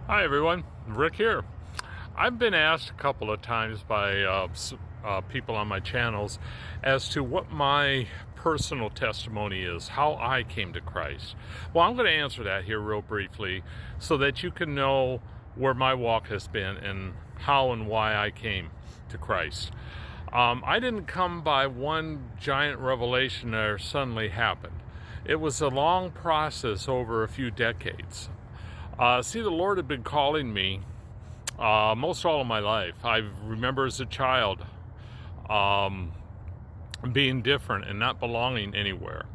Hi everyone, Rick here. I've been asked a couple of times by people on my channels as to what my personal testimony is, how I came to Christ. Well, I'm going to answer that here real briefly so that you can know where my walk has been and how and why I came to Christ. I didn't come by one giant revelation that suddenly happened. It was a long process over a few decades. The Lord had been calling me most all of my life. I remember as a child being different and not belonging anywhere.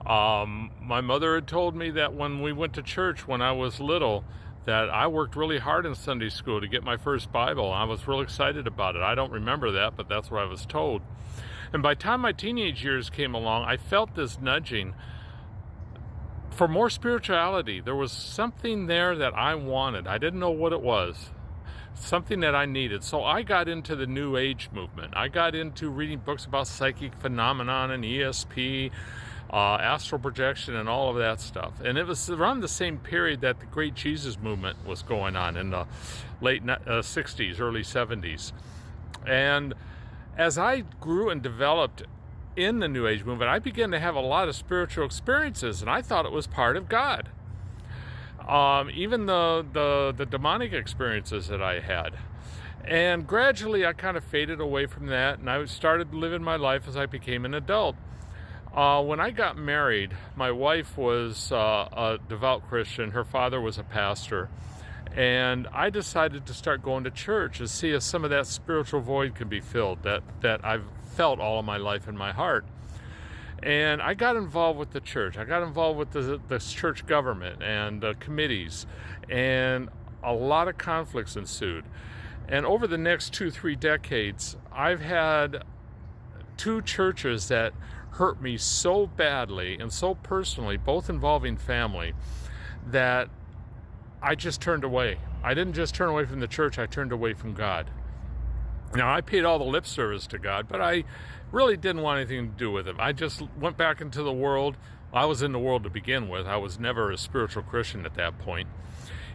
My mother had told me that when we went to church when I was little, that I worked really hard in Sunday school to get my first Bible. I was real excited about it. I don't remember that, but that's what I was told. And by the time my teenage years came along, I felt this nudging for more spirituality. There was something there that I wanted. I didn't know what it was. Something that I needed. So I got into the New Age movement. I got into reading books about psychic phenomenon and ESP, astral projection, and all of that stuff. And it was around the same period that the Great Jesus movement was going on in the late 60s, early 70s. And as I grew and developed in the New Age movement, I began to have a lot of spiritual experiences, and I thought it was part of God. Even the demonic experiences that I had. And gradually I kind of faded away from that, and I started living my life as I became an adult. When I got married, my wife was a devout Christian. Her father was a pastor. And I decided to start going to church and see if some of that spiritual void could be filled that I've felt all of my life in my heart. And I got involved with the church. I got involved with the church government and committees, and a lot of conflicts ensued. And over the next 2-3 decades, I've had two churches that hurt me so badly and so personally, both involving family, that I just turned away. I didn't just turn away from the church, I turned away from God. Now, I paid all the lip service to God, but I really didn't want anything to do with Him. I just went back into the world. I was in the world to begin with. I was never a spiritual Christian at that point.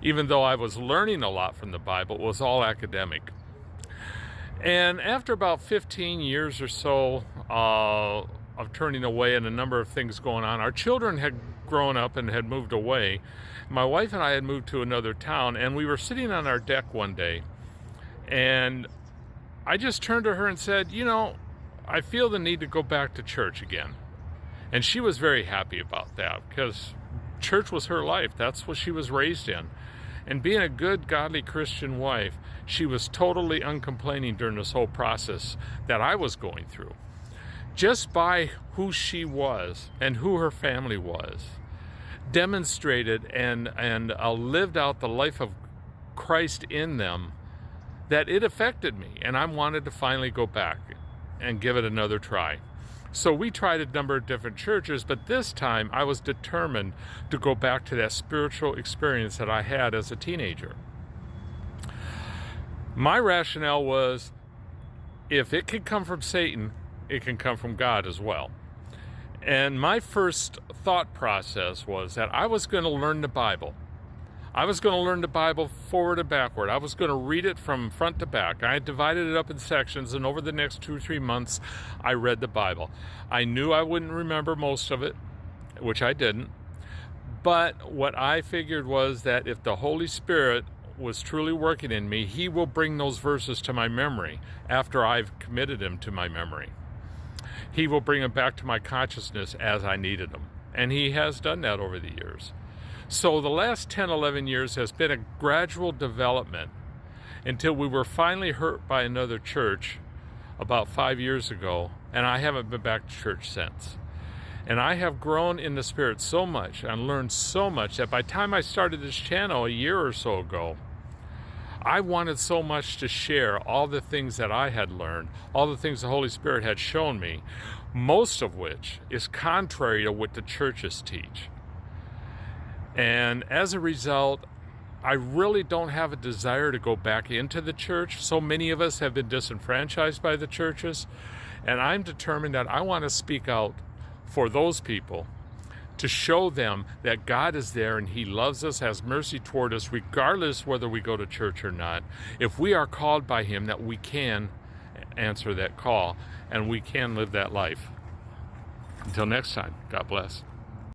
Even though I was learning a lot from the Bible, it was all academic. And after about 15 years or so of turning away and a number of things going on, our children had grown up and had moved away. My wife and I had moved to another town, and we were sitting on our deck one day, and I just turned to her and said, I feel the need to go back to church again. And she was very happy about that because church was her life. That's what she was raised in. And being a good, godly Christian wife, she was totally uncomplaining during this whole process that I was going through. Just by who she was and who her family was, demonstrated and lived out the life of Christ in them, that it affected me, and I wanted to finally go back and give it another try. So we tried a number of different churches, but this time I was determined to go back to that spiritual experience that I had as a teenager. My rationale was, if it can come from Satan, it can come from God as well. And my first thought process was that I was going to learn the Bible. I was going to learn the Bible forward and backward. I was going to read it from front to back. I divided it up in sections, and over the next 2 or 3 months, I read the Bible. I knew I wouldn't remember most of it, which I didn't. But what I figured was that if the Holy Spirit was truly working in me, He will bring those verses to my memory after I've committed them to my memory. He will bring them back to my consciousness as I needed them. And He has done that over the years. So the last 10, 11 years has been a gradual development until we were finally hurt by another church about 5 years ago, and I haven't been back to church since. And I have grown in the Spirit so much and learned so much that by the time I started this channel a year or so ago, I wanted so much to share all the things that I had learned, all the things the Holy Spirit had shown me, most of which is contrary to what the churches teach. And as a result, I really don't have a desire to go back into the church. So many of us have been disenfranchised by the churches. And I'm determined that I want to speak out for those people to show them that God is there and He loves us, has mercy toward us, regardless whether we go to church or not. If we are called by Him, that we can answer that call and we can live that life. Until next time, God bless.